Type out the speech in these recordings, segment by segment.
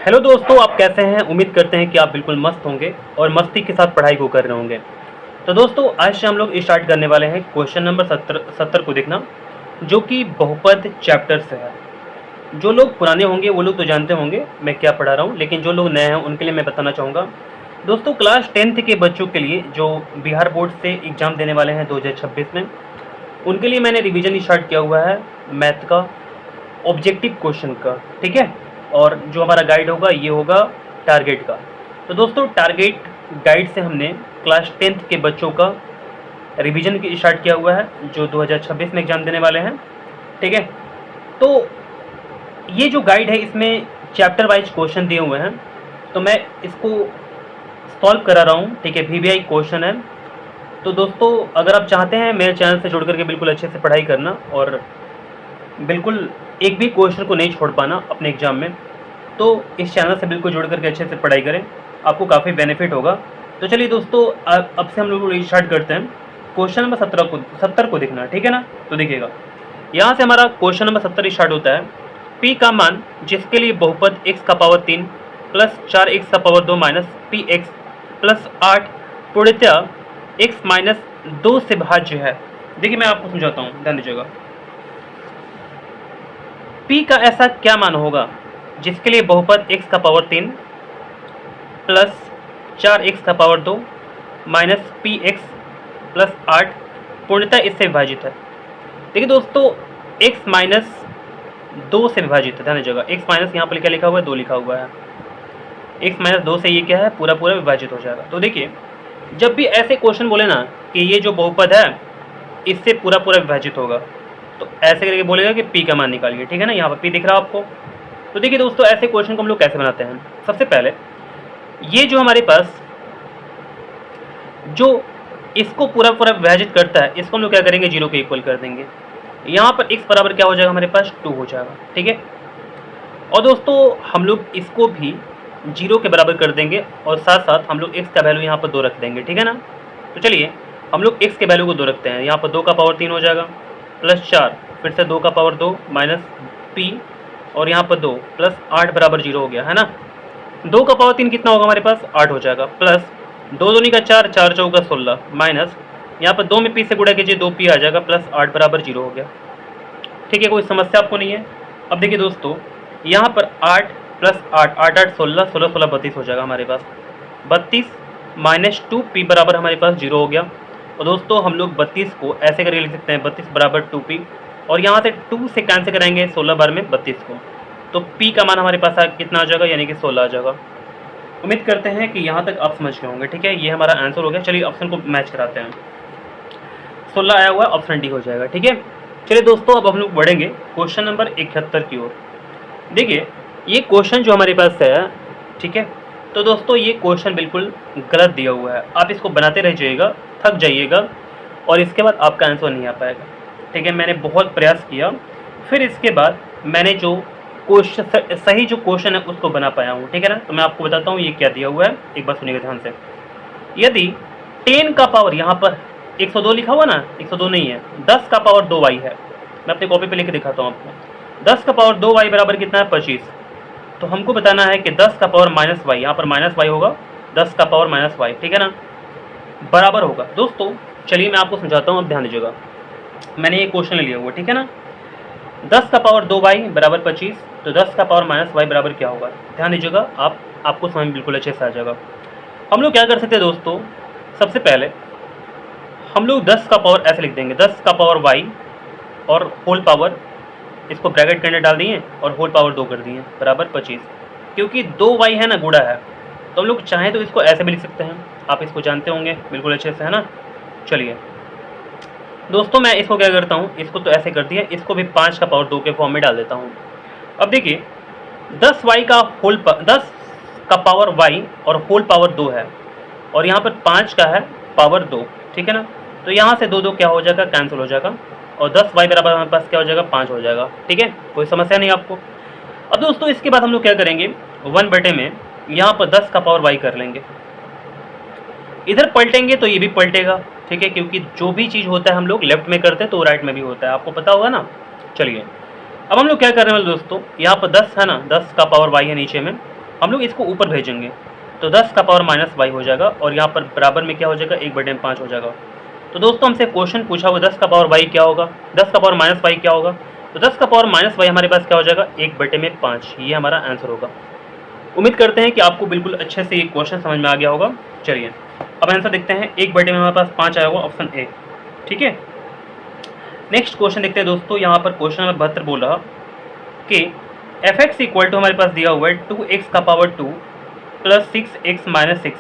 Hello दोस्तों, आप कैसे हैं? उम्मीद करते हैं कि आप बिल्कुल मस्त होंगे और मस्ती के साथ पढ़ाई को कर रहे होंगे। तो दोस्तों, आज से हम लोग स्टार्ट करने वाले हैं क्वेश्चन नंबर 70 को देखना, जो कि बहुपद चैप्टर से है। जो लोग पुराने होंगे वो लोग तो जानते होंगे मैं क्या पढ़ा रहा हूँ, लेकिन जो लोग नए हैं उनके लिए मैं बताना चाहूँगा। दोस्तों, क्लास 10th के बच्चों के लिए जो बिहार बोर्ड से एग्ज़ाम देने वाले हैं 2026 में, उनके लिए मैंने रिवीजन स्टार्ट किया हुआ है मैथ का, ऑब्जेक्टिव क्वेश्चन का। ठीक है, और जो हमारा गाइड होगा ये होगा टारगेट का। तो दोस्तों, टारगेट गाइड से हमने क्लास 10th के बच्चों का रिवीजन की स्टार्ट किया हुआ है, जो 2026 में एग्ज़ाम देने वाले हैं। ठीक है, तो ये जो गाइड है इसमें चैप्टर वाइज क्वेश्चन दिए हुए हैं, तो मैं इसको सॉल्व करा रहा हूँ। ठीक है, वीवीआई क्वेश्चन है। तो दोस्तों, अगर आप चाहते हैं मेरे चैनल से जुड़ करके बिल्कुल अच्छे से पढ़ाई करना और बिल्कुल एक भी क्वेश्चन को नहीं छोड़ पाना अपने एग्ज़ाम में, तो इस चैनल से बिल्कुल जुड़ करके अच्छे से पढ़ाई करें, आपको काफ़ी बेनिफिट होगा। तो चलिए दोस्तों, अब से हम लोग स्टार्ट करते हैं। क्वेश्चन नंबर 70 को देखना, ठीक है ना? तो देखिएगा, यहाँ से हमारा क्वेश्चन नंबर 70 स्टार्ट होता है। पी का मान जिसके लिए बहुपद x का पावर 3 प्लस 4x का power 2 minus P x plus 8 पूर्णतः x माइनस 2 से भाज्य है। देखिए, मैं आपको समझाता हूँ, ध्यान दीजिएगा। P का ऐसा क्या मान होगा जिसके लिए बहुपद x का पावर 3 प्लस 4x का power 2 minus P x plus 8 पूर्णतः इससे विभाजित है। देखिए दोस्तों, x माइनस 2 से विभाजित है, ध्यान दीजिएगा। x माइनस यहाँ पर क्या लिखा हुआ है? 2 लिखा हुआ है। x माइनस 2 से ये क्या है? पूरा पूरा विभाजित हो जाएगा। तो देखिए, जब भी ऐसे क्वेश्चन बोले ना कि ये जो बहुपद है इससे पूरा पूरा विभाजित होगा, तो ऐसे करके बोलेगा कि p का मान निकालिए। ठीक है ना, यहाँ पर p दिख रहा है आपको। तो देखिए दोस्तों, ऐसे क्वेश्चन को हम लोग कैसे बनाते हैं? सबसे पहले ये जो हमारे पास जो इसको पूरा पूरा विभाजित करता है, इसको हम लोग क्या करेंगे? 0 के इक्वल कर देंगे। यहाँ पर x बराबर क्या हो जाएगा? हमारे पास 2 हो जाएगा। ठीक है, और दोस्तों हम लोग इसको भी 0 के बराबर कर देंगे और साथ साथ हम लोग x का वैल्यू यहाँ पर 2 रख देंगे। ठीक है ना? तो चलिए, हम लोग x के वैल्यू को 2 रखते हैं। यहाँ पर 2 का पावर 3 हो जाएगा प्लस 4, फिर से 2 का पावर 2 माइनस p, और यहाँ पर 2 प्लस 8 बराबर 0 हो गया, है ना? 2 का पावर 3 कितना होगा? हमारे पास 8 हो जाएगा, प्लस 2 दूनी का 4, 4 चौका 16 माइनस यहाँ पर 2 में p से गुणा कीजिए, 2p आ जाएगा प्लस 8 बराबर 0 हो गया। ठीक है, कोई समस्या आपको नहीं है? अब देखिए दोस्तों, यहाँ पर 8 प्लस 8, 8 8 16, 16 16 32 हो जाएगा हमारे पास। 32 माइनस 2p बराबर हमारे पास 0 हो गया। और दोस्तों, हम लोग 32 को ऐसे करके लिख सकते हैं, 32 बराबर 2p, और यहाँ से 2 से कैंसिल कराएंगे 16 बार में 32 को, तो p का मान हमारे पास कितना आ जाएगा? यानी कि 16 आ जाएगा। उम्मीद करते हैं कि यहाँ तक आप समझ गए होंगे। ठीक है, ये हमारा आंसर हो गया। चलिए ऑप्शन को मैच कराते हैं। 16 आया हुआ है, ऑप्शन डी हो जाएगा। ठीक है, चलिए दोस्तों, अब हम लोग बढ़ेंगे क्वेश्चन नंबर 71 की ओर। देखिए, ये क्वेश्चन जो हमारे पास है, ठीक है, तो दोस्तों ये क्वेश्चन बिल्कुल गलत दिया हुआ है। आप इसको बनाते रह जाइएगा, थक जाइएगा, और इसके बाद आपका आंसर नहीं आ पाएगा। ठीक है, मैंने बहुत प्रयास किया, फिर इसके बाद मैंने जो क्वेश्चन सही जो क्वेश्चन है उसको बना पाया हूँ। ठीक है ना? तो मैं आपको बताता हूँ ये क्या दिया हुआ है, एक बार सुनिएगा ध्यान से। यदि 10 का पावर, यहाँ पर 102 लिखा हुआ ना, 102 नहीं है, 10 का पावर 2y है। मैं अपने कॉपी पे लिख के दिखाता हूँ आपको। 10 का पावर 2y बराबर कितना है? 25। तो हमको बताना है कि 10 का पावर माइनस वाई, यहाँ पर माइनस वाई होगा, 10 का पावर माइनस वाई, ठीक है ना, बराबर होगा। दोस्तों चलिए मैं आपको समझाता हूँ, अब ध्यान दीजिएगा। मैंने ये क्वेश्चन ले लिया हुआ, ठीक है ना। 10 का पावर 2y बराबर 25, तो 10 का पावर माइनस वाई बराबर क्या होगा? ध्यान दीजिएगा, आपको समझ में बिल्कुल अच्छे से आ जाएगा। हम लोग क्या कर सकते हैं दोस्तों, सबसे पहले हम लोग 10 का पावर ऐसे लिख देंगे, 10 का पावर y और होल पावर, इसको ब्रैकेट के अंदर डाल दिए और होल पावर 2 कर दिए, बराबर 25। क्योंकि 2y है ना, गुणा है, तो हम लोग चाहें तो इसको ऐसे भी लिख सकते हैं। आप इसको जानते होंगे बिल्कुल अच्छे से, है ना। चलिए दोस्तों, मैं इसको क्या करता हूँ, इसको तो ऐसे कर दिया, इसको भी 5 का पावर 2 के फॉर्म में डाल देता हूँ। अब देखिए, 10 का पावर y और होल पावर 2 है, और यहाँ पर 5 का है पावर 2, ठीक है ना। तो यहाँ से 2 2 क्या हो जाएगा? कैंसिल हो जाएगा, और 10y बराबर हमारे पास क्या हो जाएगा? 5 हो जाएगा। ठीक है, कोई समस्या नहीं आपको। अब दोस्तों इसके बाद हम लोग क्या करेंगे, 1 बटे में यहाँ पर 10 का पावर y कर लेंगे, इधर पलटेंगे तो ये भी पलटेगा। ठीक है, क्योंकि जो भी चीज़ होता है हम लोग लेफ्ट में करते हैं तो राइट में भी होता है, आपको पता होगा ना। चलिए अब हम लोग क्या कर रहे हैं दोस्तों, यहाँ पर 10 है ना, 10 का पावर y है नीचे में, हम लोग इसको ऊपर भेजेंगे तो 10 का पावर माइनस वाई हो जाएगा, और यहाँ पर बराबर में क्या हो जाएगा, 1/5 हो जाएगा। तो दोस्तों हमसे क्वेश्चन पूछा हुआ 10 का पावर वाई क्या होगा, 10 का पावर माइनस वाई क्या होगा, तो 10 का पावर माइनस वाई हमारे पास क्या हो जाएगा, 1/5। ये हमारा आंसर होगा। उम्मीद करते हैं कि आपको बिल्कुल अच्छे से ये क्वेश्चन समझ में आ गया होगा। चलिए अब आंसर देखते हैं। 1/, में हमारे पास 5 आया होगा, ऑप्शन ए। ठीक है, नेक्स्ट क्वेश्चन देखते हैं दोस्तों। यहाँ पर क्वेश्चन नंबर 72 बोल रहा कि एफ एक्स इक्वल टू हमारे पास दिया हुआ है 2x का पावर 2 प्लस 6x माइनस 6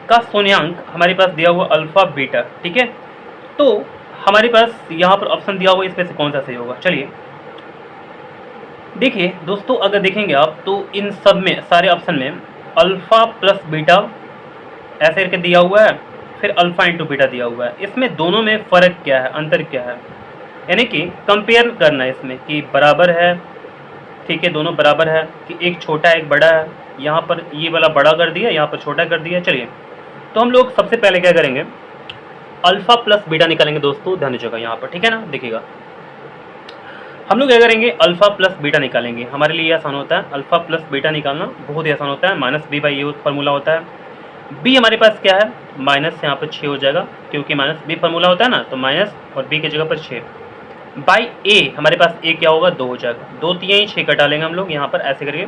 का शून्यांक हमारे पास दिया हुआ अल्फा बीटा। ठीक है, तो हमारे पास यहाँ पर ऑप्शन दिया हुआ है, इसमें से कौन सा सही होगा। चलिए देखिए दोस्तों, अगर देखेंगे आप तो इन सब में, सारे ऑप्शन में अल्फा प्लस बीटा ऐसे करके दिया हुआ है, फिर अल्फा इंटू बीटा दिया हुआ है। इसमें दोनों में फ़र्क क्या है, अंतर क्या है, यानी कि कंपेयर करना है इसमें कि बराबर है, ठीक है, दोनों बराबर है कि एक छोटा है एक बड़ा है। यहाँ पर ये वाला बड़ा कर दिया, यहाँ पर छोटा कर दिया। चलिए तो हम लोग सबसे पहले क्या करेंगे, अल्फा प्लस बीटा निकालेंगे दोस्तों, ध्यान दीजिएगा यहाँ पर। ठीक है ना, देखिएगा हम लोग क्या करेंगे, अल्फा प्लस बीटा निकालेंगे। हमारे लिए आसान होता है अल्फा प्लस बीटा निकालना, बहुत ही आसान होता है। माइनस बी बाई ये फार्मूला होता है। बी हमारे पास क्या है, माइनस यहाँ पर 6 हो जाएगा, क्योंकि माइनस बी फार्मूला होता है ना, तो माइनस और बी की जगह पर 6 बाई ए। हमारे पास ए क्या होगा, 2 हो जाएगा। 2 3 6 कटा लेंगे हम लोग यहाँ पर ऐसे करके,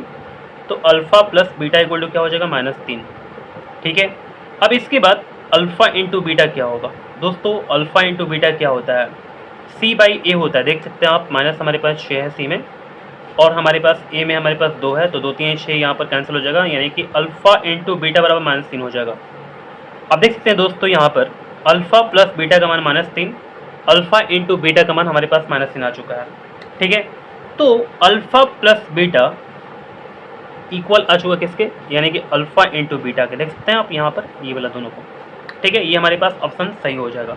तो alpha plus beta equal to क्या हो जाएगा, -3। ठीक है, अब इसके बाद अल्फा इंटू बीटा क्या होगा दोस्तों, अल्फा इंटू बीटा क्या होता है, सी बाई ए होता है। देख सकते हैं आप, माइनस हमारे पास 6 है सी में, और हमारे पास ए में हमारे पास 2 है, तो 2 3 6 यहाँ पर कैंसिल हो जाएगा, यानी कि अल्फा इंटू बीटा बराबर -3 हो जाएगा। अब देख सकते हैं दोस्तों यहाँ पर अल्फा प्लस बीटा का मान -3, अल्फा इंटू बीटा का मान हमारे पास -3 आ चुका है। ठीक है, तो अल्फा प्लस बीटा इक्वल आ चुका किसके, यानी कि अल्फा इंटू बीटा के। देख सकते हैं आप यहाँ पर ये वाला दोनों को। ठीक है, ये हमारे पास ऑप्शन सही हो जाएगा।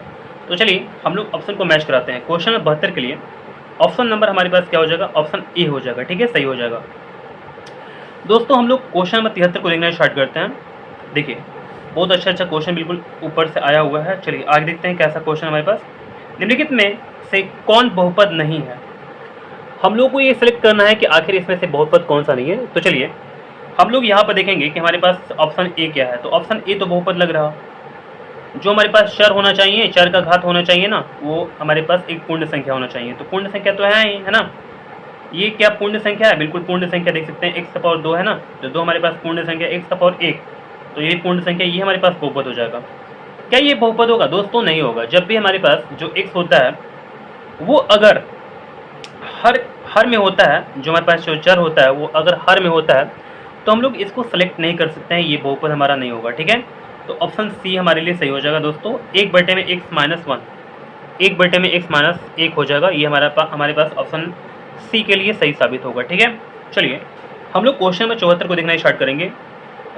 तो चलिए हम लोग ऑप्शन को मैच कराते हैं। क्वेश्चन नंबर 72 के लिए ऑप्शन नंबर हमारे पास क्या हो जाएगा, ऑप्शन ए हो जाएगा। ठीक है, सही हो जाएगा। दोस्तों हम लोग क्वेश्चन नंबर 73 को देखना स्टार्ट करते हैं। देखिए बहुत अच्छा क्वेश्चन बिल्कुल ऊपर से आया हुआ है। चलिए आगे देखते हैं कैसा क्वेश्चन हमारे पास। निम्नलिखित में से कौन बहुपद नहीं है, हम लोग को ये सिलेक्ट करना है कि आखिर इसमें से बहुपद कौन सा नहीं है। तो चलिए हम लोग यहाँ पर देखेंगे कि हमारे पास ऑप्शन ए क्या है, तो ऑप्शन ए तो बहुपद लग रहा। जो हमारे पास चर होना चाहिए, चर का घात होना चाहिए ना, वो हमारे पास एक पूर्ण संख्या होना चाहिए। तो पूर्ण संख्या तो है ही, है ना, ये क्या पूर्ण संख्या है, बिल्कुल पूर्ण संख्या। देख सकते हैं x का पावर 2 है ना, तो 2 हमारे पास पूर्ण संख्या, x का पावर 1, तो ये पूर्ण संख्या, ये हमारे पास बहुपद हो जाएगा। क्या ये बहुपद होगा दोस्तों, नहीं होगा। जब भी हमारे पास जो x होता है वो अगर हर में होता है, जो हमारे पास जो चर होता है वो अगर हर में होता है, तो हम लोग इसको सेलेक्ट नहीं कर सकते हैं, ये बहुपद हमारा नहीं होगा। ठीक है, तो ऑप्शन सी हमारे लिए सही हो जाएगा दोस्तों। 1/में x माइनस 1, 1/में x माइनस 1 हो जाएगा, ये हमारे पास ऑप्शन सी के लिए सही साबित होगा। ठीक है, चलिए हम लोग क्वेश्चन नंबर 74 को देखना स्टार्ट करेंगे।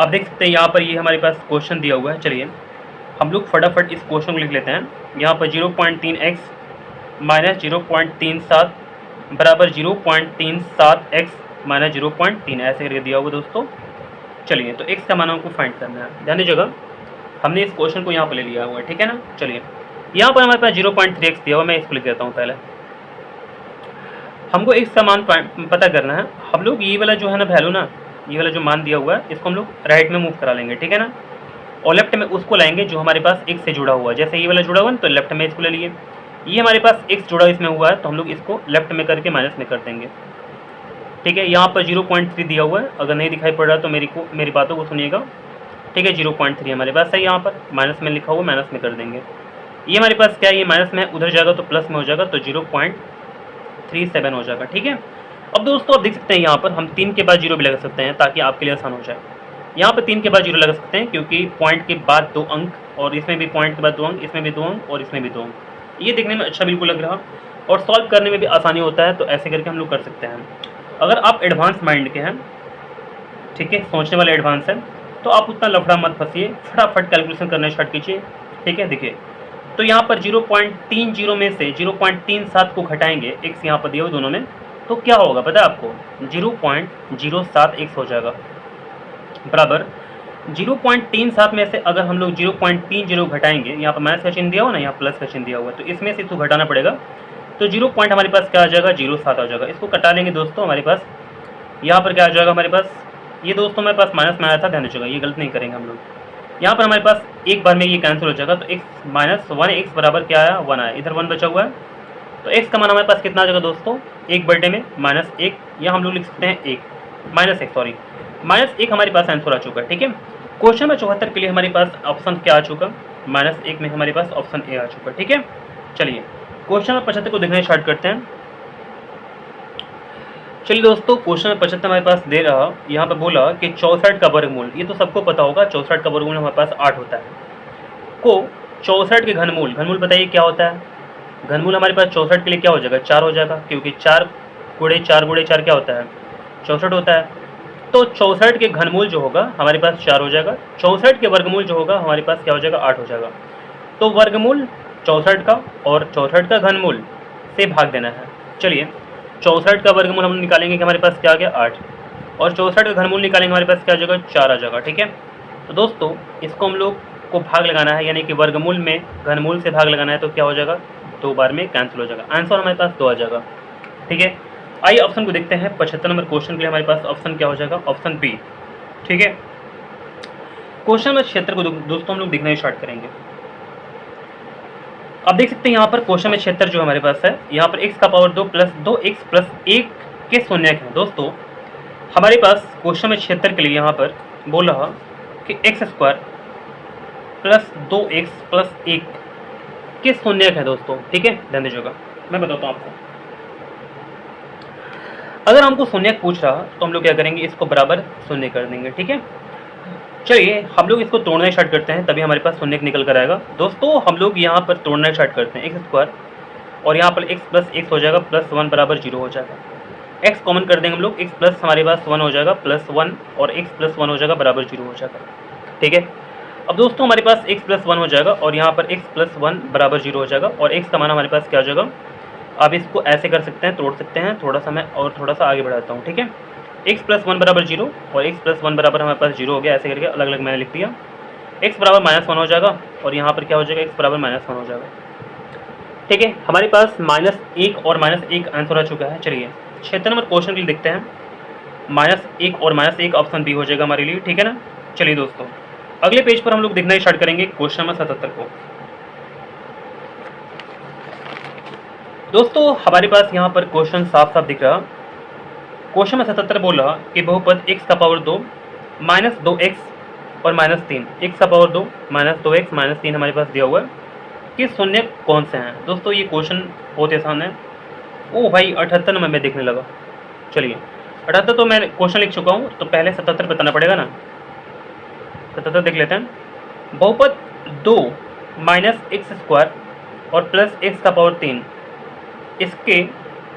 आप देख सकते हैं यहाँ पर ये हमारे पास क्वेश्चन दिया हुआ है। चलिए हम लोग फटाफट इस क्वेश्चन को लिख लेते हैं। यहाँ पर 0.3x माइनस 0.37 बराबर 0.37x माइनस 0.3 ऐसे करके दिया हुआ दोस्तों। चलिए तो x का मान हमको फाइंड करना है। ध्यान दीजिएगा, हमने इस क्वेश्चन को यहाँ पर ले लिया हुआ है। ठीक है ना, चलिए यहाँ पर हमारे पास 0.3x दिया हुआ, मैं इसको लिख देता हूँ। पहले हमको x का मान पता करना है। हम लोग ये वाला जो है ना वैल्यू ना, ये वाला जो मान दिया हुआ है, इसको हम लोग राइट में मूव करा लेंगे। ठीक है ना, और लेफ्ट में उसको लाएंगे जो हमारे पास x से जुड़ा हुआ है। जैसे ये वाला जुड़ा हुआ है तो लेफ्ट में इसको ले लिए, ये हमारे पास x जुड़ा इसमें हुआ है तो हम लोग इसको लेफ्ट में करके माइनस में कर देंगे। ठीक है, यहाँ पर 0.3 दिया हुआ है, अगर नहीं दिखाई पड़ रहा तो मेरी बातों को सुनिएगा। ठीक है, 0.3 हमारे पास है, यहाँ पर माइनस में लिखा हुआ, माइनस में कर देंगे। ये हमारे पास क्या है, ये माइनस में उधर जाएगा तो प्लस में हो जाएगा, तो 0.37 हो जाएगा। ठीक है, अब दोस्तों आप देख सकते हैं यहाँ पर हम 3 के बाद 0 भी लगा सकते हैं ताकि आपके लिए आसान हो जाए। यहाँ पर 3 के बाद 0 लगा सकते हैं क्योंकि पॉइंट के बाद 2 अंक, और इसमें भी पॉइंट के बाद 2 अंक, इसमें भी 2 अंक और इसमें भी 2 अंक। ये देखने में अच्छा बिल्कुल लग रहा और सॉल्व करने में भी आसानी होता है, तो ऐसे करके हम लोग कर सकते हैं। अगर आप एडवांस माइंड के हैं, ठीक है, सोचने वाले एडवांस हैं, तो आप उतना लफड़ा मत फंसिए, फटाफट कैलकुलेशन करना स्टार्ट कीजिए। ठीक है, देखिए तो यहाँ पर 0.30 में से 0.37 को घटाएंगे, x यहाँ पर दिया हुआ दोनों में, तो क्या होगा पता है आपको, 0.07x हो जाएगा बराबर 0.37 में से अगर हम लोग 0.30 घटाएंगे, यहाँ पर माइनस का चिन्ह दिया हुआ ना, यहाँ प्लस का चिन्ह दिया हुआ है, तो इसमें से इसको घटाना पड़ेगा, तो 0 पॉइंट हमारे पास क्या आ जाएगा, 0.7 आ जाएगा। इसको कटा लेंगे दोस्तों, हमारे पास यहाँ पर क्या आ जाएगा, हमारे पास ये दोस्तों हमारे पास माइनस में आया था, ध्यान दीजिएगा, ये गलत नहीं करेंगे हम लोग। यहाँ पर हमारे पास एक बार में ये कैंसिल हो जाएगा, तो x माइनस वन एक्स बराबर क्या आया, 1 आया, इधर 1 बचा हुआ है, तो x का मान हमारे पास कितना आ जाएगा दोस्तों, 1/, में माइनस 1, या हम लोग लिख सकते हैं 1 माइनस 1, सॉरी माइनस 1 हमारे पास आंसर आ चुका है। ठीक है, क्वेश्चन में 74 के लिए हमारे पास ऑप्शन क्या आ चुका, -1 में हमारे पास ऑप्शन ए आ चुका है। ठीक है, चलिए क्वेश्चन में 75 को देखना स्टार्ट करते हैं। चलिए दोस्तों, क्वेश्चन में 75 हमारे पास दे रहा, यहाँ पे बोला कि 64 का वर्गमूल, ये तो सबको पता होगा, 64 का वर्गमूल हमारे पास 8 होता है, को 64 के घनमूल, घनमूल बताइए क्या होता है, घनमूल हमारे पास 64 के लिए क्या हो जाएगा, 4 हो जाएगा, क्योंकि 4 गुणे 4 क्या होता है, 64 होता है। तो 64 के घनमूल जो होगा हमारे पास 4 हो जाएगा, 64 के वर्गमूल जो होगा हमारे पास क्या हो जाएगा, 8 हो जाएगा। तो वर्गमूल 64 का और 64 का घनमूल से भाग देना है। चलिए 64 का वर्गमूल हम निकालेंगे कि हमारे पास क्या आ गया, 8, और 64 का घनमूल निकालेंगे हमारे पास क्या आ जाएगा, 4 आ जाएगा। ठीक है, तो दोस्तों इसको हम लोग को भाग लगाना है, यानी कि वर्गमूल में घनमूल से भाग लगाना है, तो क्या हो जाएगा, 2 बार में कैंसिल हो जाएगा, आंसर हमारे पास 2 आ जाएगा। ठीक है, आइए ऑप्शन को देखते हैं। 75 नंबर क्वेश्चन के लिए हमारे पास ऑप्शन क्या हो जाएगा, ऑप्शन बी। ठीक है, क्वेश्चन में क्षेत्र को दोस्तों हम लोग देखना स्टार्ट करेंगे। अब देख सकते हैं यहाँ पर क्वेश्चन में क्षेत्र जो हमारे पास है, यहाँ पर x का पावर 2 प्लस 2x प्लस 1 के शून्यक है। दोस्तों हमारे पास क्वेश्चन में क्षेत्र के लिए यहाँ पर बोल रहा कि x² प्लस 2x प्लस 1 के शून्यक है दोस्तों। ठीक है, ध्यान दीजिएगा, मैं बताता हूँ आपको। अगर हमको शून्यक पूछ रहा तो हम लोग क्या करेंगे, इसको बराबर शून्य कर देंगे। ठीक है, चलिए हम लोग इसको तोड़ना स्टार्ट करते हैं, तभी हमारे पास शून्य निकल कर आएगा। दोस्तों हम लोग यहाँ पर तोड़ना स्टार्ट करते हैं, x² और यहाँ पर x प्लस x हो जाएगा, प्लस 1 बराबर 0 हो जाएगा, x कॉमन कर देंगे हम लोग, x प्लस हमारे पास 1 हो जाएगा, प्लस 1 और x प्लस 1 हो जाएगा बराबर 0 हो जाएगा। ठीक है, अब दोस्तों हमारे पास x प्लस 1 हो जाएगा और यहाँ पर x प्लस 1 बराबर 0 हो जाएगा, और x का मान हमारे पास क्या हो जाएगा, आप इसको ऐसे कर सकते हैं, तोड़ सकते हैं, थोड़ा सा मैं और थोड़ा सा आगे बढ़ाता हूँ। ठीक है, x प्लस 1 बराबर 0 और x प्लस 1 बराबर हमारे पास 0 हो गया, ऐसे करके अलग अलग मैंने लिख दिया। x बराबर -1 हो जाएगा और यहाँ पर क्या हो जाएगा, x बराबर -1 हो जाएगा। ठीक है, हमारे पास -1 और -1 आंसर आ चुका है। चलिए 76 नंबर क्वेश्चन के लिए देखते हैं, -1 और -1 ऑप्शन बी हो जाएगा हमारे लिए। ठीक है ना, चलिए दोस्तों अगले पेज पर हम लोग देखना स्टार्ट करेंगे क्वेश्चन नंबर 77 को। दोस्तों हमारे पास यहाँ पर क्वेश्चन साफ साफ दिख रहा, क्वेश्चन में 77 बोल रहा कि बहुपद x का पावर 2 माइनस 2x और -3, x का पावर 2 माइनस 2x माइनस 3 हमारे पास दिया हुआ है कि शून्य कौन से हैं। दोस्तों ये क्वेश्चन बहुत आसान है। ओ भाई 78 नंबर में देखने लगा, चलिए 78 तो मैं क्वेश्चन लिख चुका हूँ, तो पहले 77 बताना पड़ेगा ना। 77 देख लेते हैं, बहुपद 2 माइनस x² और प्लस x का पावर 3,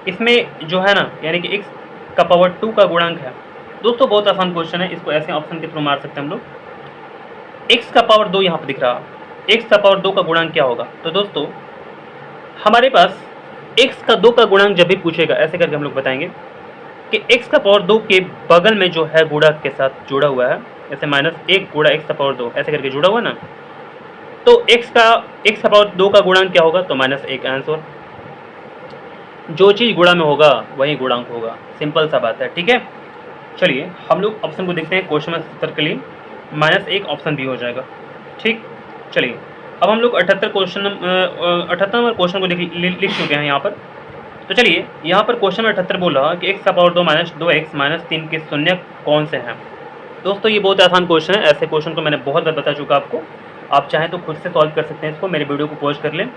इसमें जो है ना, यानी कि x का पावर 2 का गुणांक है। दोस्तों बहुत आसान क्वेश्चन है, इसको ऐसे ऑप्शन के थ्रू मार सकते हैं हम लोग। x का पावर 2 यहाँ पर दिख रहा, x का पावर 2 का गुणांक क्या होगा, तो दोस्तों हमारे पास x का 2 का गुणांक जब भी पूछेगा, ऐसे करके हम लोग बताएंगे कि x का पावर 2 के बगल में जो है गुणक के साथ जुड़ा हुआ है, जैसे -1 गुणा x का पावर 2 ऐसे करके जुड़ा हुआ ना, तो x का पावर 2 का गुणांक क्या होगा, तो -1 आंसर। जो चीज़ गुणा में होगा वही गुणांक होगा, सिंपल सा बात है। ठीक है, चलिए हम लोग ऑप्शन को देखते हैं क्वेश्चन में 77 के लिए, -1 ऑप्शन बी हो जाएगा। ठीक, चलिए अब हम लोग 78 नंबर क्वेश्चन को लिख चुके हैं यहाँ पर। तो चलिए यहाँ पर क्वेश्चन में 78 बोल रहा कि x का पावर 2 माइनस 2x माइनस 3 के शून्य कौन से हैं। दोस्तों ये बहुत आसान क्वेश्चन है, ऐसे क्वेश्चन को मैंने बहुत बार बता चुका आपको, आप चाहें तो खुद से सॉल्व कर सकते हैं इसको, मेरे वीडियो को पॉज कर लें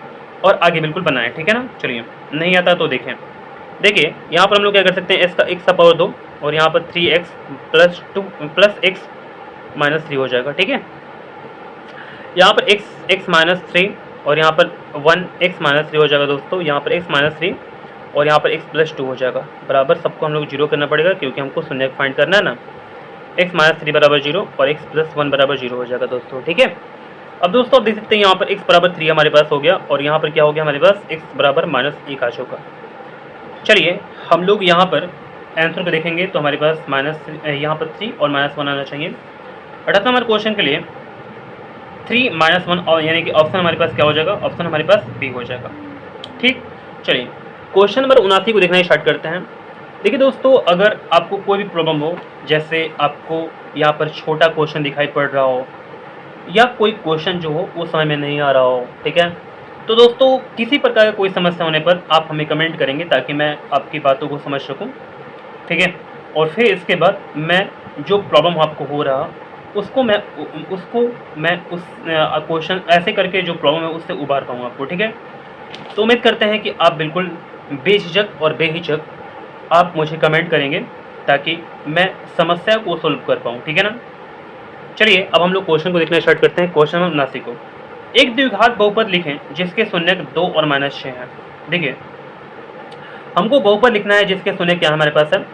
और आगे बिल्कुल बनाएं। ठीक है ना, चलिए नहीं आता तो देखें। देखिए यहाँ पर हम लोग क्या कर सकते हैं, x का पावर 2 और यहाँ पर 3x प्लस x माइनस 3 हो जाएगा। ठीक है, यहाँ पर x माइनस 3 और यहाँ पर 1x माइनस 3 हो जाएगा। दोस्तों यहाँ पर x माइनस 3 और यहाँ पर x प्लस 2 हो जाएगा, बराबर सबको हम लोग 0 करना पड़ेगा क्योंकि हमको शून्य फाइंड करना है ना। x माइनस 3 बराबर 0 और x प्लस 1 बराबर 0 हो जाएगा दोस्तों। ठीक है, अब दोस्तों आप देख सकते हैं यहाँ पर x बराबर 3 हमारे पास हो गया और यहाँ पर क्या हो गया हमारे पास, x बराबर -1 आ चुका। चलिए हम लोग यहाँ पर आंसर को देखेंगे तो हमारे पास यहाँ पर 3 और -1 आना चाहिए। 78 नंबर क्वेश्चन के लिए 3 -1 और यानी कि ऑप्शन हमारे पास क्या हो जाएगा, ऑप्शन हमारे पास बी हो जाएगा। ठीक, चलिए क्वेश्चन नंबर 79 को देखना स्टार्ट करते हैं। देखिए दोस्तों, अगर आपको कोई भी प्रॉब्लम हो, जैसे आपको यहाँ पर छोटा क्वेश्चन दिखाई पड़ रहा हो या कोई क्वेश्चन जो हो वो समझ में नहीं आ रहा हो, ठीक है, तो दोस्तों किसी प्रकार का कोई समस्या होने पर आप हमें कमेंट करेंगे ताकि मैं आपकी बातों को समझ सकूं, ठीक है। और फिर इसके बाद मैं जो प्रॉब्लम आपको हो रहा उसको मैं उस क्वेश्चन ऐसे करके जो प्रॉब्लम है उससे उबार पाऊँ आपको, ठीक है। तो उम्मीद करते हैं कि आप बिल्कुल बेझिझक और बेहिचक आप मुझे कमेंट करेंगे ताकि मैं समस्या को सोल्व कर पाऊँ, ठीक है ना। चलिए अब हम लोग क्वेश्चन को देखना स्टार्ट करते हैं। क्वेश्चन नंबर 79 को, एक द्विघात बहुपद लिखें जिसके शून्यक 2 और -6 हैं। देखिए हमको बहुपद लिखना है जिसके शून्यक क्या हमारे पास है,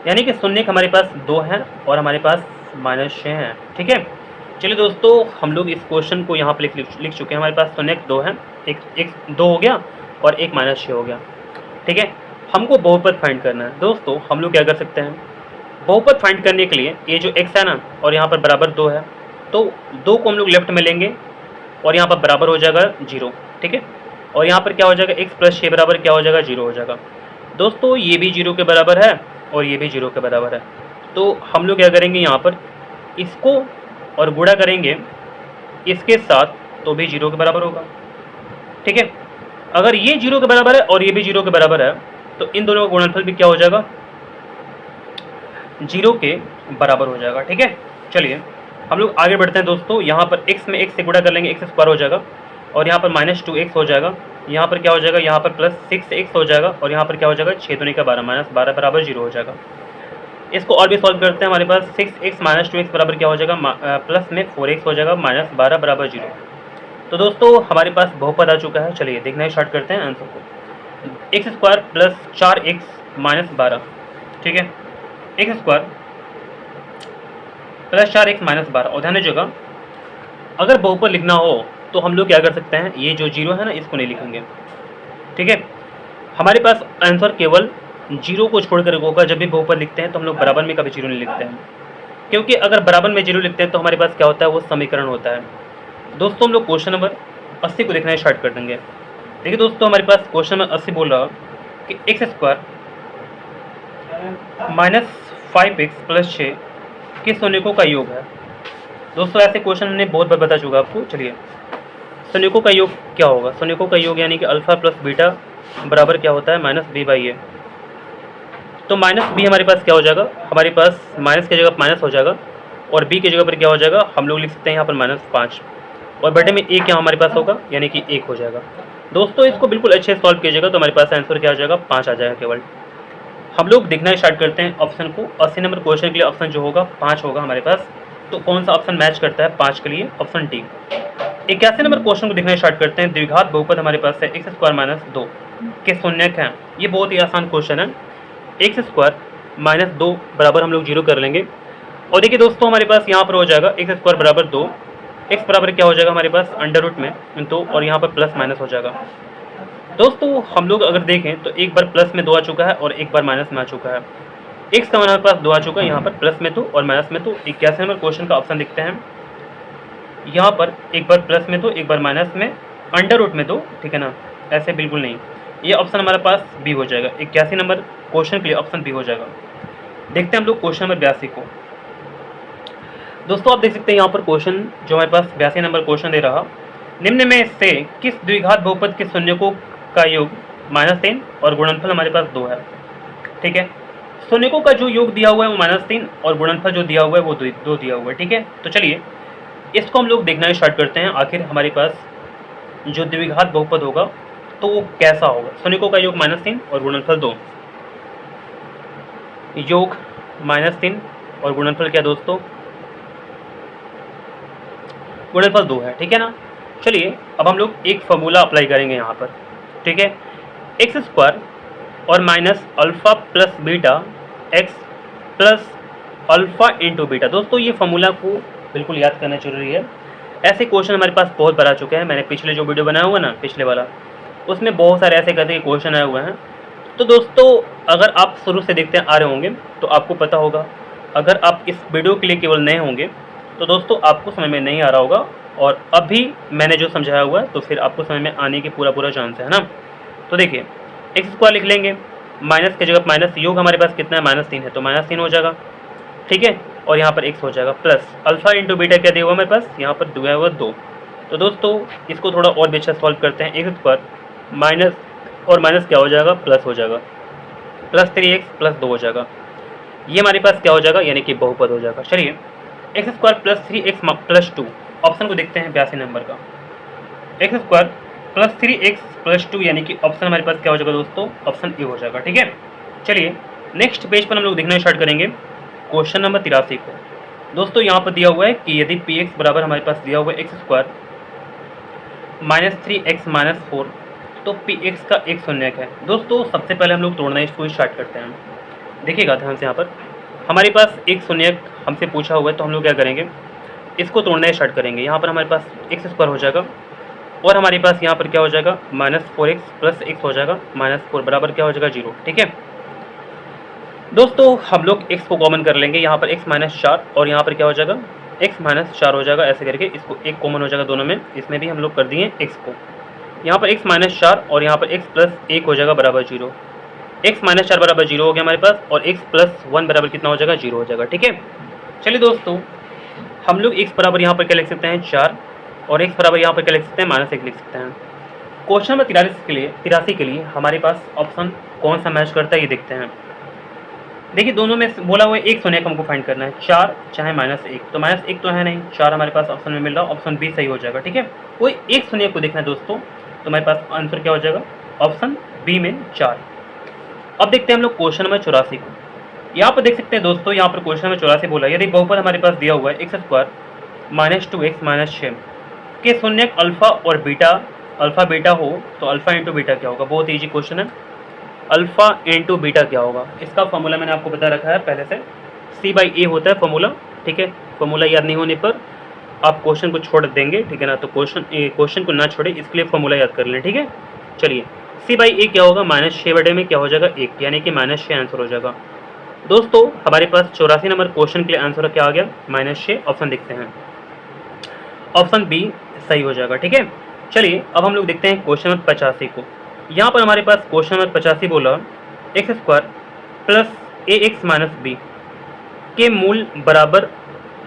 यानी कि शून्यक हमारे पास 2 हैं और हमारे पास -6 हैं, ठीक है। चलिए दोस्तों हम लोग इस क्वेश्चन को यहाँ पर लिख चुके हैं। हमारे पास शून्यक 2 हैं, एक 2 हो गया और एक -6 हो गया, ठीक है। हमको बहुपद फाइंड करना है। दोस्तों हम लोग क्या कर सकते हैं, बहुपद फाइंड करने के लिए ये जो x है ना और यहाँ पर बराबर 2 है, तो 2 को हम लोग लेफ्ट में लेंगे और यहाँ पर बराबर हो जाएगा 0, ठीक है। और यहाँ पर क्या हो जाएगा, x + 6 बराबर क्या हो जाएगा, 0 हो जाएगा। दोस्तों ये भी 0 के बराबर है और ये भी 0 के बराबर है, तो हम लोग क्या करेंगे, यहाँ पर इसको और गुणा करेंगे इसके साथ तो भी 0 के बराबर होगा, ठीक है। अगर ये 0 के बराबर है और ये भी 0 के बराबर है तो इन दोनों का गुणनफल भी क्या हो जाएगा, 0 के बराबर हो जाएगा, ठीक है। चलिए हम लोग आगे बढ़ते हैं दोस्तों। यहाँ पर x में x से गुणा कर लेंगे, x² हो जाएगा और यहाँ पर -2x हो जाएगा। यहाँ पर क्या हो जाएगा, यहाँ पर +6x हो जाएगा और यहाँ पर क्या हो जाएगा, 6 दूनी का 12 -12 बराबर 0 हो जाएगा। इसको और भी सॉल्व करते हैं। हमारे पास 6x - 2x बराबर क्या हो जाएगा, प्लस में 4x हो जाएगा, -12 बराबर 0। तो दोस्तों हमारे पास बहुपद आ चुका है। चलिए देखना स्टार्ट करते हैं आंसर को। x² + 4x - 12, ठीक है, x² + 4x - 12। और ध्यान दीजिएगा अगर बहुपद लिखना हो तो हम लोग क्या कर सकते हैं, ये जो 0 है ना इसको नहीं लिखेंगे, ठीक है। हमारे पास आंसर केवल 0 को छोड़कर होगा। जब भी बहुपद लिखते हैं तो हम लोग बराबर में कभी 0 नहीं लिखते हैं, क्योंकि अगर बराबर में 0 लिखते हैं तो हमारे पास क्या होता है, वो समीकरण होता है। दोस्तों हम लोग क्वेश्चन नंबर 80 को देखना स्टार्ट कर देंगे। देखिए दोस्तों हमारे पास क्वेश्चन नंबर 80 बोल रहा कि x² - 5x + 6 के शून्यकों का योग है। दोस्तों ऐसे क्वेश्चन हमने बहुत बार बता चुका आपको। चलिए शून्यकों का योग क्या होगा, शून्यकों का योग यानी कि अल्फा + बीटा बराबर क्या होता है, -b/a। तो -b हमारे पास क्या हो जाएगा, हमारे पास माइनस की जगह माइनस हो जाएगा और b की जगह पर क्या हो जाएगा, हम लोग लिख सकते हैं यहाँ पर -5 और बटे में a क्या हमारे पास होगा, यानी कि 1 हो जाएगा। दोस्तों इसको बिल्कुल अच्छे से सॉल्व कीजिएगा तो हमारे पास आंसर क्या हो जाएगा, 5 आ जाएगा केवल। हम लोग देखना स्टार्ट करते हैं ऑप्शन को। 80 नंबर क्वेश्चन के लिए ऑप्शन जो होगा 5 होगा हमारे पास। तो कौन सा ऑप्शन मैच करता है 5 के लिए, ऑप्शन डी। 81 नंबर क्वेश्चन को देखना स्टार्ट करते हैं। द्विघात बहुपद हमारे पास है x² - 2 के शून्यक हैं। ये बहुत ही आसान क्वेश्चन है। x² - 2 बराबर हम लोग 0 कर लेंगे और देखिए दोस्तों हमारे पास यहाँ पर हो जाएगा x² बराबर 2, x बराबर क्या हो जाएगा हमारे पास √ में 2 और यहाँ पर प्लस माइनस हो जाएगा। दोस्तों हम लोग अगर देखें तो एक बार प्लस में 2 आ चुका है और एक बार माइनस में आ चुका है। x का हमारे पास 2 आ चुका है, यहाँ पर प्लस में 2 और माइनस में 2। 81 नंबर क्वेश्चन का ऑप्शन दिखते हैं। यहाँ पर एक बार प्लस में 2 एक बार माइनस में √ में 2, ठीक है ना, ऐसे बिल्कुल नहीं। ये ऑप्शन हमारे पास बी हो जाएगा। 81 नंबर क्वेश्चन के लिए ऑप्शन बी हो जाएगा। देखते हैं हम लोग क्वेश्चन नंबर 82 को। दोस्तों आप देख सकते हैं यहाँ पर क्वेश्चन जो हमारे पास 82 नंबर क्वेश्चन दे रहा, निम्न में से किस द्विघात बहुपद के शून्यकों का योग -3 और गुणनफल हमारे पास 2 है, ठीक है। शून्यकों का जो योग दिया हुआ है वो -3 और गुणनफल जो दिया हुआ है वो 2 दिया हुआ है, ठीक है। तो चलिए इसको हम लोग देखना स्टार्ट करते हैं। आखिर हमारे पास जो द्विघात बहुपद होगा तो वो कैसा होगा। शून्यकों का योग -3 और गुणनफल 2, योग -3 और गुणनफल क्या दोस्तों, गुणनफल 2 है, ठीक है ना। चलिए अब हम लोग एक फॉर्मूला अप्लाई करेंगे यहाँ पर, ठीक है। x² और minus alpha plus beta x plus alpha into beta. दोस्तों ये फॉर्मूला को बिल्कुल याद करना जरूरी है। ऐसे क्वेश्चन हमारे पास बहुत बार आ चुके हैं। मैंने पिछले जो वीडियो बनाया हुआ ना, पिछले वाला, उसमें बहुत सारे ऐसे करके क्वेश्चन आए हुए हैं। तो दोस्तों अगर आप शुरू से देखते आ रहे होंगे तो आपको पता होगा। अगर आप इस वीडियो के लिए केवल नए होंगे तो दोस्तों आपको समझ में नहीं आ रहा होगा, और अभी मैंने जो समझाया हुआ है तो फिर आपको समझ में आने की पूरा चांस है ना। तो देखिए x² लिख लेंगे माइनस की जगह माइनस, योग हमारे पास कितना है -3 है, तो -3 हो जाएगा, ठीक है। और यहाँ पर x हो जाएगा प्लस अल्फा इंटू बीटा क्या दिया हुआ हमारे पास, यहाँ पर दिया हुआ 2। तो दोस्तों इसको थोड़ा और भी अच्छा सॉल्व करते हैं। एक्स स्क्वायर माइनस और माइनस क्या हो जाएगा, प्लस हो जाएगा, प्लस 3x प्लस 2 हो जाएगा। ये हमारे पास क्या हो जाएगा, यानी कि बहुपद हो जाएगा। चलिए x square plus 3x plus 2, option को देखते हैं 82 नंबर का। X square plus 3x plus 2 यानी कि ऑप्शन हमारे पास क्या हो जाएगा दोस्तों, ऑप्शन ए हो जाएगा, ठीक है। चलिए नेक्स्ट पेज पर हम लोग देखना स्टार्ट करेंगे क्वेश्चन नंबर 83 को। दोस्तों यहाँ पर दिया हुआ है कि यदि पी एक्स बराबर हमारे पास दिया हुआ है x square minus 3x minus 4, तो पी एक्स का एक शून्यक है। दोस्तों सबसे पहले हम लोग तोड़ना इसको स्टार्ट करते हैं। देखिएगा ध्यान से, यहाँ पर हमारे पास एक शून्यक हमसे पूछा हुआ है, तो हम लोग क्या करेंगे, इसको तोड़ना स्टार्ट करेंगे। यहाँ पर हमारे पास एक्स स्क्वायर हो जाएगा और हमारे पास यहाँ पर क्या हो जाएगा -4x प्लस x हो जाएगा, -4 बराबर क्या हो जाएगा 0, ठीक है। दोस्तों हम लोग x को कॉमन कर लेंगे, यहाँ पर x -4 और यहाँ पर क्या हो जाएगा x -4 हो जाएगा, ऐसे करके इसको एक कॉमन हो जाएगा दोनों में। इसमें भी हम लोग कर दिए x को, यहाँ पर x -4 और यहाँ पर x प्लस 1 हो जाएगा बराबर 0। x -4 बराबर 0 हो गया हमारे पास, और x प्लस 1 बराबर कितना हो जाएगा, 0 हो जाएगा, ठीक है। चलिए दोस्तों हम लोग x बराबर यहाँ पर क्या लिख सकते हैं 4, और x बराबर यहाँ पर क्या लिख सकते हैं -1 लिख सकते हैं। क्वेश्चन नंबर 83 के लिए हमारे पास ऑप्शन कौन सा मैच करता है, ये देखते हैं। देखिए दोनों में बोला हुआ है एक शून्यक हमको फाइंड करना है, 4 चाहे -1, तो -1 तो है नहीं, 4 हमारे पास ऑप्शन में मिल रहा है, ऑप्शन बी सही हो जाएगा, ठीक है। कोई एक शून्यक को देखना है दोस्तों, तो हमारे पास आंसर क्या हो जाएगा, ऑप्शन बी में 4। अब देखते हैं हम लोग क्वेश्चन नंबर 84 को। यहाँ पर देख सकते हैं दोस्तों, यहाँ पर क्वेश्चन नंबर 84 बोला यदि बहुपद हमारे पास दिया हुआ है एक्स स्क्वायर -2x -6 के शून्यक अल्फा और बीटा, अल्फा बीटा हो तो अल्फा इंटू बीटा क्या होगा। बहुत ईजी क्वेश्चन है, अल्फा इंटू बीटा क्या होगा। इसका फॉर्मूला मैंने आपको बता रखा है पहले से, C/A होता है फॉर्मूला, ठीक है। फॉर्मूला याद नहीं होने पर आप क्वेश्चन को छोड़ देंगे, ठीक है ना, तो क्वेश्चन को ना छोड़े, इसके लिए फॉर्मूला याद कर लें, ठीक है। चलिए C/A क्या होगा, -6 बटे में क्या हो जाएगा 1, यानी कि -6 आंसर हो जाएगा। दोस्तों हमारे पास 84 नंबर क्वेश्चन के लिए आंसर क्या आ गया, -6। ऑप्शन देखते हैं, ऑप्शन बी सही हो जाएगा, ठीक है। चलिए अब हम लोग देखते हैं क्वेश्चन नंबर 85 को। यहाँ पर हमारे पास क्वेश्चन नंबर 85 बोला x square plus ax minus b के मूल बराबर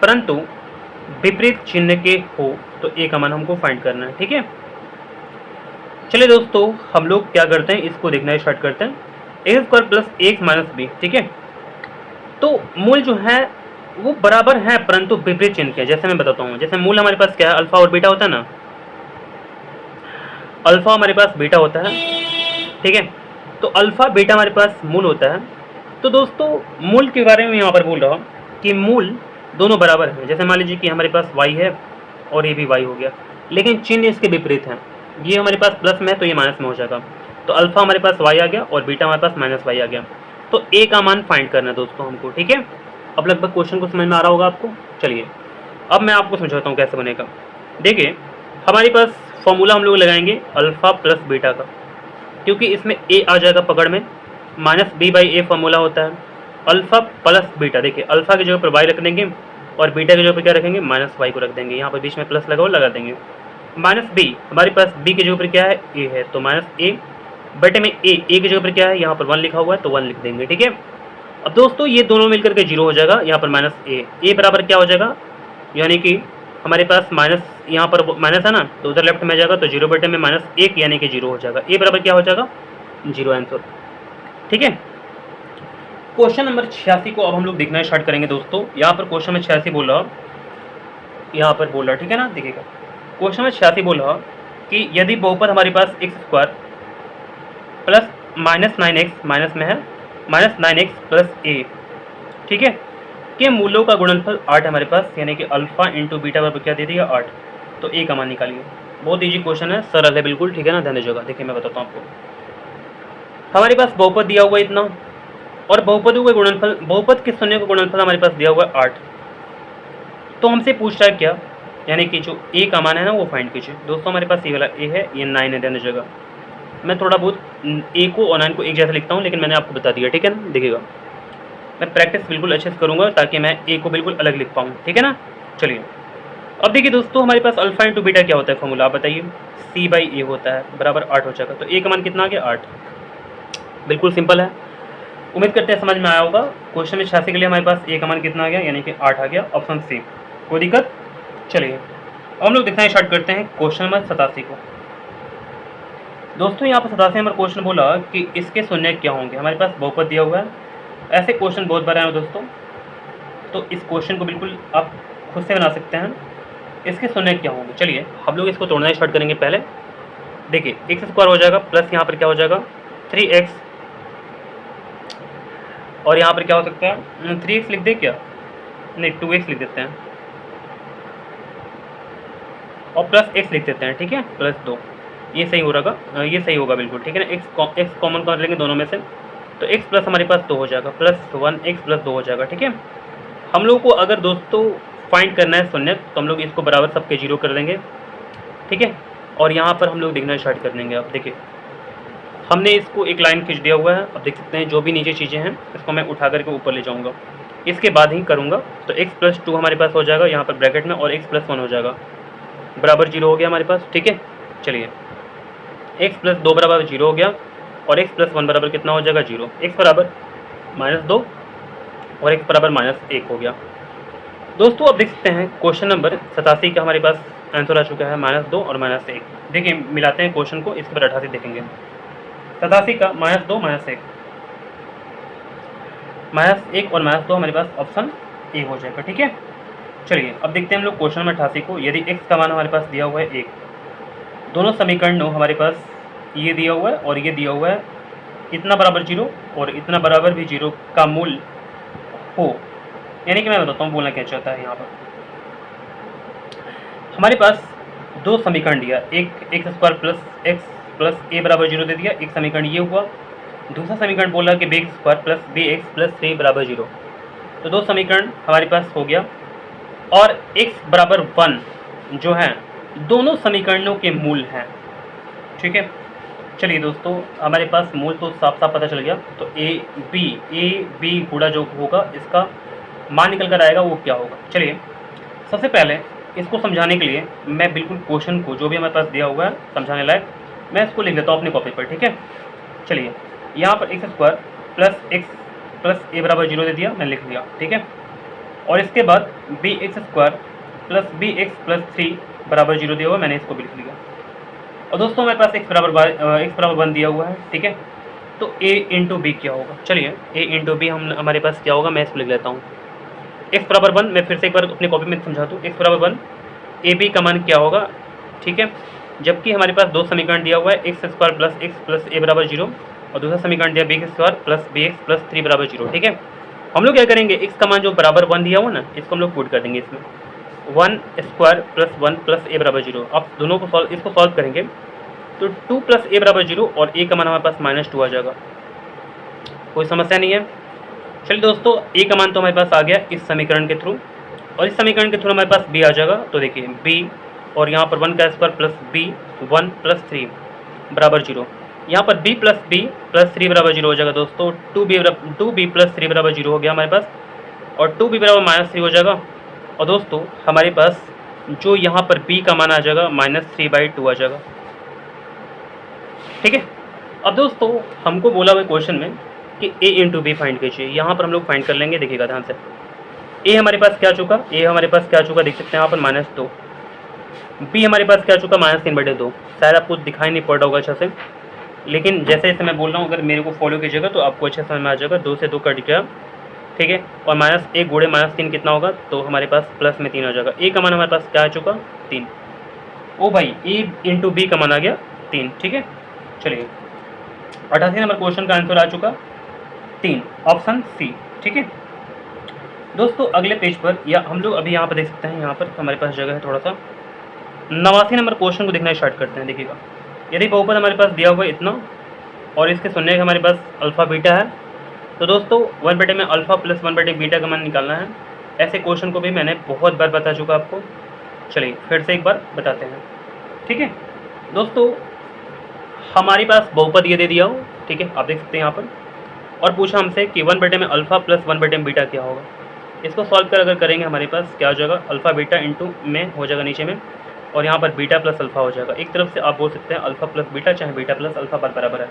परंतु विपरीत चिन्ह के हो तो ए का मान हमको फाइंड करना है, ठीक है। चलिए दोस्तों हम लोग क्या करते हैं, इसको देखना स्टार्ट करते हैं। X square plus ax minus b, ठीक है। तो मूल जो है वो बराबर है परंतु विपरीत चिन्ह के, जैसे मैं बताता हूँ। जैसे मूल हमारे पास क्या है, अल्फा और बीटा होता है ना, अल्फा हमारे पास बीटा होता है, ठीक है। तो अल्फा बीटा हमारे पास मूल होता है। तो दोस्तों मूल के बारे में यहाँ पर बोल रहा हूँ कि मूल दोनों बराबर हैं। जैसे मान लीजिए कि हमारे पास y है और ये भी y हो गया, लेकिन चिन्ह इसके विपरीत हैं। ये हमारे पास प्लस में है तो ये माइनस में हो जाएगा। तो अल्फा हमारे पास y आ गया और बीटा हमारे पास -y आ गया। तो a का मान फाइंड करना है दोस्तों हमको, ठीक है। अब लगभग क्वेश्चन को समझ में आ रहा होगा आपको। चलिए अब मैं आपको समझाता हूँ कैसे बनेगा। देखिए हमारे पास फॉर्मूला हम लोग लगाएंगे अल्फा प्लस बीटा का, क्योंकि इसमें a आ जाएगा पकड़ में, -b/a फॉर्मूला होता है। अल्फा प्लस बीटा, देखिए अल्फा की जगह पर y रख देंगे और बीटा की जगह पर क्या रखेंगे, -y को रख देंगे। यहाँ पर बीच में प्लस लगा देंगे। -b हमारे पास b की जगह पर क्या है, a है, तो -a बटे में a की जगह पर क्या है, यहाँ पर 1 लिखा हुआ है तो 1 लिख देंगे, ठीक है। अब दोस्तों ये दोनों मिलकर के 0 हो जाएगा, यहाँ पर -a बराबर क्या हो जाएगा, यानी कि हमारे पास माइनस, यहाँ पर माइनस है ना, तो उधर लेफ्ट में जाएगा तो 0 बटे में -1 यानी कि 0 हो जाएगा। a बराबर क्या हो जाएगा, 0 आंसर, ठीक है। क्वेश्चन नंबर 86 को अब हम लोग देखना स्टार्ट करेंगे दोस्तों। यहाँ पर क्वेश्चन में 86 बोल रहा, यहाँ पर बोल रहा, ठीक है ना। देखिएगा क्वेश्चन में 86 बोल रहा कि यदि बहुपद हमारे पास x square plus -9x minus में है -9x प्लस a, ठीक है, के मूलों का गुणनफल 8 हमारे पास, यानी कि अल्फा इंटू बीटा बराबर क्या दे दिया 8, तो a का मान निकालिए। बहुत इजी क्वेश्चन है, सरल है बिल्कुल, ठीक है ना, ध्यान दीजिएगा। देखिए मैं बताता हूँ आपको। हमारे पास बहुपद दिया हुआ है इतना, और बहुपदों का गुणनफल, बहुपद के शून्य का गुणनफल हमारे पास दिया हुआ है 8। तो हमसे पूछ रहा है क्या, यानी कि जो a का मान है ना वो फाइंड कीजिए। दोस्तों हमारे पास ये वाला a है, ये 9 है, ध्यान दीजिएगा। मैं थोड़ा बहुत a को और 9 को एक जैसा लिखता हूँ, लेकिन मैंने आपको बता दिया, ठीक है ना। देखिएगा मैं प्रैक्टिस बिल्कुल अच्छे से करूँगा ताकि मैं a को बिल्कुल अलग लिख पाऊँ, ठीक है ना। चलिए अब देखिए दोस्तों हमारे पास अल्फा इंटू बीटा क्या होता है फॉर्मूला, आप बताइए। C/A होता है, बराबर 8 हो जाएगा। तो a का मान कितना आ गया, 8। बिल्कुल सिंपल है। उम्मीद करते हैं समझ में आया होगा। क्वेश्चन में 86 के लिए हमारे पास ए का मान कितना आ गया, यानी कि 8 आ गया, ऑप्शन सी। कोई दिक्कत? चलिए अब हम लोग देखना स्टार्ट करते हैं क्वेश्चन नंबर 87 को। दोस्तों यहाँ पर 87 नंबर क्वेश्चन बोला कि इसके शून्य क्या होंगे। हमारे पास बहुपद दिया हुआ है, ऐसे क्वेश्चन बहुत बार आए हैं दोस्तों, तो इस क्वेश्चन को बिल्कुल आप खुद से बना सकते हैं। इसके शून्य क्या होंगे, चलिए हम लोग इसको तोड़ना स्टार्ट करेंगे। पहले देखिए एक्स स्क्वायर हो जाएगा प्लस यहाँ पर क्या हो जाएगा 3x, और यहाँ पर क्या हो सकता है 3x लिख दे क्या, नहीं 2x लिख देते हैं और प्लस x लिख देते हैं, ठीक है, प्लस 2, ये सही हो रहा, ये सही होगा बिल्कुल, ठीक है ना। x कॉमन कर लेंगे दोनों में से, तो x प्लस हमारे पास 2 हो जाएगा, प्लस 1x प्लस 2 हो जाएगा, ठीक है। हम लोग को अगर दोस्तों फाइंड करना है शून्य, तो हम लोग इसको बराबर सबके 0 कर देंगे, ठीक है। और यहाँ पर हम लोग देखना स्टार्ट कर देंगे। अब देखिए हमने इसको एक लाइन खींच दिया हुआ है। अब देख सकते हैं जो भी नीचे चीज़ें हैं इसको मैं उठा करके ऊपर ले जाऊँगा, इसके बाद ही करूँगा। तो x प्लस 2 हमारे पास हो जाएगा यहाँ पर ब्रैकेट में, और x प्लस 1 हो जाएगा, बराबर 0 हो गया हमारे पास, ठीक है। चलिए x प्लस 2 बराबर 0 हो गया, और x प्लस 1 बराबर कितना हो जाएगा 0, x बराबर -2 और x बराबर -1 हो गया। दोस्तों अब देख सकते हैं क्वेश्चन नंबर 87 का हमारे पास आंसर आ चुका है -2 और -1। देखिए मिलाते हैं क्वेश्चन को, इसके बाद 88 देखेंगे। 87 का -2 -1, -1 और -2 हमारे पास ऑप्शन ए हो जाएगा, ठीक है। चलिए अब देखते हैं हम लोग क्वेश्चन नंबर 88 को। यदि x का मान हमारे पास दिया हुआ है 1, दोनों समीकरणों हमारे पास ये दिया हुआ है और ये दिया हुआ है, इतना बराबर 0 और इतना बराबर भी 0 का मूल हो, यानी कि मैं बताता हूँ बोलना क्या चाहता है। यहाँ पर हमारे पास दो समीकरण दिया, एक x square plus x plus a बराबर 0 दे दिया, एक समीकरण ये हुआ। दूसरा समीकरण बोला कि bx square plus bx plus 3 बराबर 0। तो दो समीकरण हमारे पास हो गया, और x बराबर 1 जो है दोनों समीकरणों के मूल हैं, ठीक है। चलिए दोस्तों हमारे पास मूल तो साफ साफ पता चल गया। तो ए बी गुणा जो होगा इसका मान निकल कर आएगा वो क्या होगा। चलिए सबसे पहले इसको समझाने के लिए मैं बिल्कुल क्वेश्चन को जो भी हमारे पास दिया हुआ है समझाने लायक, मैं इसको लिख देता हूँ अपनी कॉपी पर, ठीक है। चलिए यहाँ पर x square plus x plus a बराबर 0 दे दिया, मैंने लिख दिया, ठीक है। और इसके बाद b x square plus b x plus 3 बराबर 0 दिया हुआ, मैंने इसको भी लिख दिया। और दोस्तों हमारे पास x बराबर 1 दिया हुआ है, ठीक है। तो a इंटू बी क्या होगा, चलिए a इंटू बी हमारे पास क्या होगा, मैं इसको लिख लेता हूँ। x बराबर 1, मैं फिर से एक बार अपनी कॉपी में समझा दूँ। x बराबर 1 ए बी का मान क्या होगा, ठीक है। जबकि हमारे पास दो समीकरण दिया हुआ है, x square plus x plus a बराबर 0, और दूसरा समीकरण दिया b x square plus b x plus 3 बराबर 0, ठीक है। हम लोग क्या करेंगे, x का मान जो बराबर 1 दिया हुआ ना, इसको हम लोग पुट कर देंगे इसमें, 1 स्क्वायर प्लस 1 प्लस ए बराबर 0। आप दोनों को इसको सॉल्व करेंगे तो 2 प्लस ए बराबर 0, और ए का मान हमारे पास -2 आ जाएगा, कोई समस्या नहीं है। चलिए दोस्तों ए का मान तो हमारे पास आ गया इस समीकरण के थ्रू, और इस समीकरण के थ्रू हमारे पास बी आ जाएगा। तो देखिए बी, और यहाँ पर 1 का स्क्वायर प्लस बी 1 प्लस 3 बराबर 0, यहाँ पर b प्लस बी प्लस 3 बराबर 0 हो जाएगा दोस्तों। 2b प्लस 3 बराबर 0 हो गया हमारे पास, और 2b बराबर -3 हो जाएगा। और दोस्तों हमारे पास जो यहाँ पर b का मान आ जाएगा -3/2 आ जाएगा, ठीक है। अब दोस्तों हमको बोला हुआ क्वेश्चन में कि a इंटू बी फाइंड कीजिए, यहाँ पर हम लोग फाइंड कर लेंगे। देखिएगा ध्यान से, a हमारे पास क्या चुका, a हमारे पास क्या चुका, देख सकते हैं यहाँ पर -2। b हमारे पास क्या चुका, -3/2। शायद आपको दिखाई नहीं पड़ रहा होगा अच्छा से, लेकिन जैसे जैसे मैं बोल रहा हूँ अगर मेरे को फॉलो कीजिएगा तो आपको अच्छे समझ में आ जाएगा। 2 से 2 कट गया, ठीक है। और -1 गुणे -3 कितना होगा, तो हमारे पास प्लस में 3 आ जाएगा। a का मान हमारे पास क्या आ चुका, 3। ओ भाई a इंटू बी का मान आ गया 3, ठीक है। चलिए 88 नंबर क्वेश्चन का आंसर आ चुका 3, ऑप्शन सी, ठीक है। दोस्तों अगले पेज पर, या हम लोग अभी यहाँ पर देख सकते हैं, यहाँ पर हमारे पास जगह है थोड़ा सा। 89 नंबर क्वेश्चन को देखना स्टार्ट करते हैं। देखिएगा यदि बहुपद हमारे पास दिया हुआ है इतना, और इसके शून्य हमारे पास अल्फ़ा बीटा है, तो दोस्तों 1/, में अल्फ़ा प्लस 1/, बीटा का मान निकालना है। ऐसे क्वेश्चन को भी मैंने बहुत बार बता चुका आपको, चलिए फिर से एक बार बताते हैं, ठीक है। दोस्तों हमारे पास बहुपद ये दे दिया हो, ठीक है, आप देख सकते हैं यहाँ पर, और पूछा हमसे कि 1/, में अल्फ़ा प्लस 1/, में बीटा क्या होगा। इसको सॉल्व कर अगर करेंगे हमारे पास क्या हो जाएगा, अल्फ़ा बीटा इंटू में हो जाएगा नीचे में, और यहाँ पर बीटा प्लस अल्फ़ा हो जाएगा। एक तरफ से आप बोल सकते हैं अल्फ़ा प्लस बीटा, चाहे बीटा प्लस अल्फ़ा बराबर है।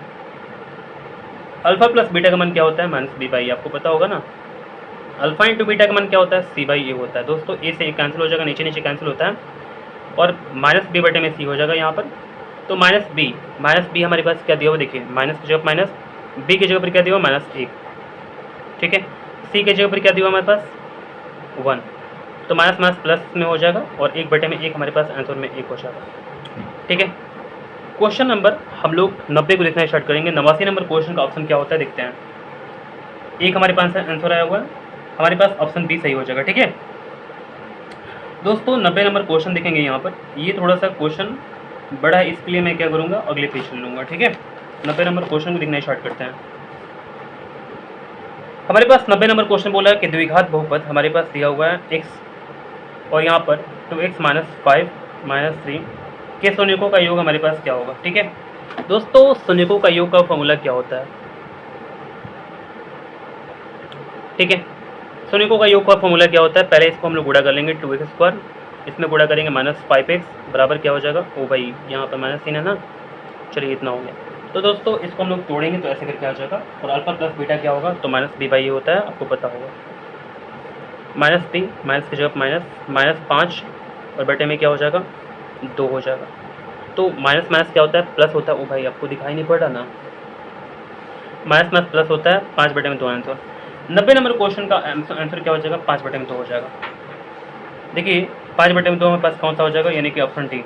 अल्फा प्लस बीटा का मान क्या होता है? माइनस बी बाई, आपको पता होगा ना। अल्फा इंटू बीटा का मान क्या होता है? सी बाई ए होता है। दोस्तों ए से ए कैंसिल हो जाएगा, नीचे नीचे कैंसिल होता है, और माइनस बी बटे में सी हो जाएगा यहाँ पर। तो माइनस बी हमारे पास क्या दिया हुआ देखिए, माइनस की जगह माइनस, बी की जगह पर क्या दिया हुआ? माइनस एक, ठीक है। सी की जगह पर क्या दिया हुआ हमारे पास? 1। तो माइनस माइनस प्लस में हो जाएगा, और एक बटे में एक हमारे पास आंसर में एक हो जाएगा, ठीक है। क्वेश्चन नंबर हम लोग 90 को देखना स्टार्ट करेंगे। 89 नंबर क्वेश्चन का ऑप्शन क्या होता है देखते हैं। एक हमारे पास आंसर आया हुआ है, हमारे पास ऑप्शन बी सही हो जाएगा, ठीक है। दोस्तों 90 नंबर क्वेश्चन देखेंगे यहाँ पर, ये थोड़ा सा क्वेश्चन बड़ा है, इसके लिए मैं क्या करूँगा, अगले पेज ले लूँगा, ठीक है। 90 नंबर क्वेश्चन को देखना स्टार्ट करते हैं। हमारे पास 90 नंबर क्वेश्चन बोला है कि द्विघात बहुपद हमारे पास दिया हुआ है x, और यहाँ पर 2x माइनस 5 माइनस 3 के शून्यकों का योग हमारे पास क्या होगा, ठीक है। दोस्तों शून्यकों का योग का फॉर्मूला क्या होता है, ठीक है। शून्यकों का योग का फॉर्मूला क्या होता है? पहले इसको हम लोग गुणा कर लेंगे, 2x², इसमें गुणा करेंगे माइनस 5x बराबर क्या हो जाएगा? ओ भाई यहाँ पर माइनस 3 है ना, चलिए इतना हो गया। तो दोस्तों इसको हम लोग तोड़ेंगे तो ऐसे करके आ जाएगा, और अल्फा प्लस बीटा क्या होगा? तो माइनस बी बाई ए होता है, आपको पता होगा। माइनस बी, माइनस की जगह माइनस, माइनस 5 और बटे में क्या हो जाएगा? 2 हो जाएगा। तो माइनस माइनस क्या होता है? प्लस होता है। ओ भाई आपको दिखाई नहीं पड़ रहा ना, माइनस माइनस प्लस होता है, 5 बटे में 2 आंसर। 90 नंबर क्वेश्चन का आंसर क्या हो जाएगा? 5 बटे में 2 हो जाएगा। देखिए 5 बटे में 2 हमारे पास कौन सा हो जाएगा, यानी कि ऑप्शन डी,